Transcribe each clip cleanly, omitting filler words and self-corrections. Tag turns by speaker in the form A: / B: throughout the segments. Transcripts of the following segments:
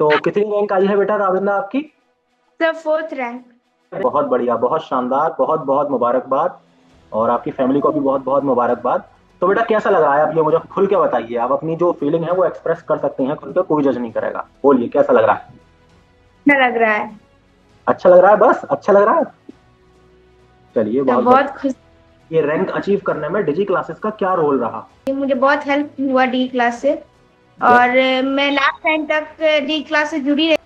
A: तो कितनी रैंक आई है बेटा ताबिंदा आपकी?
B: Sir fourth rank.
A: बहुत बढ़िया, बहुत शानदार, बहुत बहुत मुबारकबाद। और आपकी फैमिली को भी बहुत बहुत मुबारकबाद। तो बेटा कैसा लग रहा है? आप ये मुझे खुल के बताइए। आप अपनी जो फीलिंग है वो एक्सप्रेस कर सकते हैं खुल के, कोई जज नहीं करेगा। बोलिए कैसा लग रहा है?
B: अच्छा लग रहा है।
A: अच्छा लग रहा है? बस अच्छा लग रहा है। चलिए
B: सर
A: बहुत
B: बहुत
A: बढ़िया।
B: खुश।
A: ये रैंक अचीव करने में डिजी क्लासेस का क्या रोल रहा?
B: मुझे बहुत हेल्प हुआ डी क्लास से।
A: जैसे
B: और मैं लास्ट टाइम तक डी क्लास से जुड़ी रही।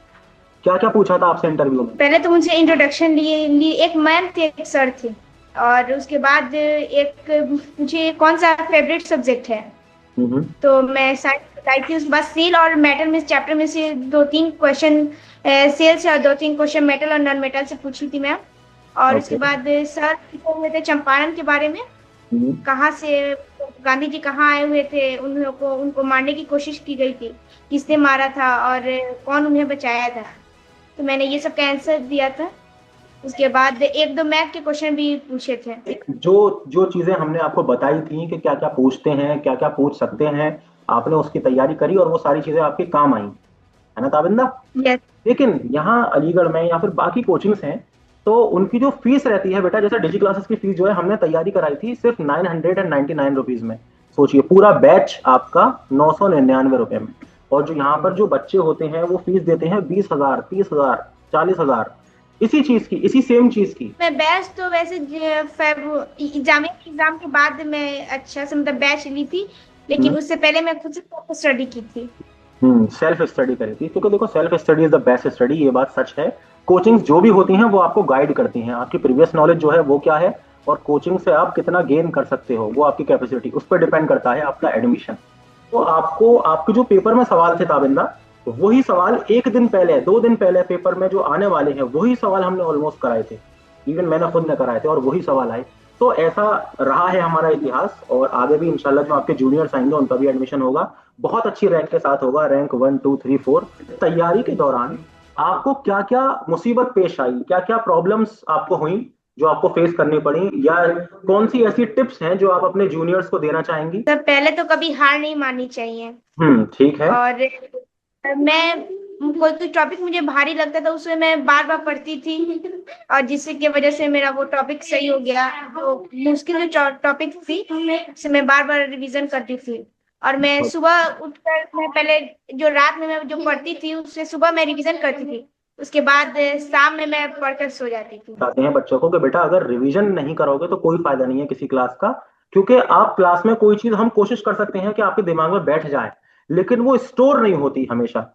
A: क्या क्या पूछा था आपसे इंटरव्यू में?
B: पहले तो मुझे इंट्रोडक्शन लिए एक मैम थे, एक सर थे। और उसके बाद एक मुझे कौन सा फेवरेट सब्जेक्ट है।
A: हम्म।
B: तो मैं साइंस बताई थी। उसके बाद सेल और मेटल में चैप्टर में से दो तीन क्वेश्चन सेल से और दो तीन क्वेश्चन मेटल और नॉन मेटल से पूछी थी मैम। और उसके
A: ओके।
B: बाद सर पूछे हुए थे चंपारण के बारे में।
A: हम्म।
B: कहाँ से गांधी जी कहाँ आए हुए थे, उन लोगों को उनको मारने की कोशिश की गई थी, किसने मारा था और कौन उन्हें बचाया था। तो मैंने ये सब का आंसर दिया था। उसके बाद एक दो मैथ के क्वेश्चन भी पूछे थे।
A: जो जो चीजें हमने आपको बताई थी कि क्या क्या पूछते हैं, क्या क्या पूछ सकते हैं, आपने उसकी तैयारी करी और वो सारी चीजें आपके काम आई, है ना ताबिंदा?
B: यस।
A: लेकिन यहाँ अलीगढ़ में या फिर बाकी कोचिंग्स हैं, तो उनकी जो फीस रहती है बेटा, जैसे डिजी क्लासेस की फीस जो है हमने तैयारी कराई थी सिर्फ 999 रुपीज में। सोचिए पूरा बैच आपका 999 रुपए में। और जो यहाँ पर जो बच्चे होते हैं वो फीस देते हैं 20,000, 30,000, 40,000, इसी चीज की, इसी सेम चीज की।
B: मैं बैच तो वैसे एग्जाम के बाद मैं अच्छा से मतलब बैच ली थी। लेकिन उससे पहले मैं खुद से स्टडी की थी।
A: सेल्फ स्टडी करी थी, क्योंकि देखो self study is the best study, ये बात सच है। कोचिंग जो भी होती हैं वो आपको गाइड करती हैं, आपकी प्रीवियस नॉलेज जो है वो क्या है, और कोचिंग से आप कितना गेन कर सकते हो, वो आपकी कैपेसिटी, उस पर डिपेंड करता है आपका एडमिशन। तो आपको आपके जो पेपर में सवाल थे ताबिंदा, वही सवाल एक दिन पहले, 2 दिन पहले पेपर में जो आने वाले हैं वही सवाल हमने ऑलमोस्ट कराए थे। इवन मैंने खुद ने कराए थे और वही सवाल आए। तो ऐसा रहा है हमारा इतिहास, और आगे भी इंशाल्लाह जो आपके जूनियर्स आएंगे उनका भी एडमिशन होगा, बहुत अच्छी रैंक के साथ होगा, रैंक 1 2 3 4। तैयारी के दौरान आपको क्या क्या मुसीबत पेश आई, क्या क्या प्रॉब्लम्स आपको हुई, जो आपको फेस करनी पड़ी, या कौन सी ऐसी टिप्स हैं जो आप अपने जूनियर्स को देना चाहेंगी?
B: तो पहले तो कभी हार नहीं माननी चाहिए।
A: ठीक है।
B: और मैं कोई कोई टॉपिक मुझे भारी लगता था उसमें मैं बार बार पढ़ती थी। और जिससे की वजह से मेरा वो टॉपिक सही हो गया। तो मुश्किल जो टॉपिक थी उसे मैं बार बार रिवीजन करती थी। और मैं सुबह उठकर मैं पहले जो रात में मैं जो पढ़ती थी उससे सुबह मैं रिवीजन करती थी। उसके बाद शाम में मैं पढ़कर सो जाती थी।
A: बताते हैं बच्चों को कि बेटा अगर रिवीजन नहीं करोगे तो कोई फायदा नहीं है किसी क्लास का। क्योंकि आप क्लास में कोई चीज हम कोशिश कर सकते हैं कि आपके दिमाग में बैठ जाए, लेकिन वो स्टोर नहीं होती हमेशा।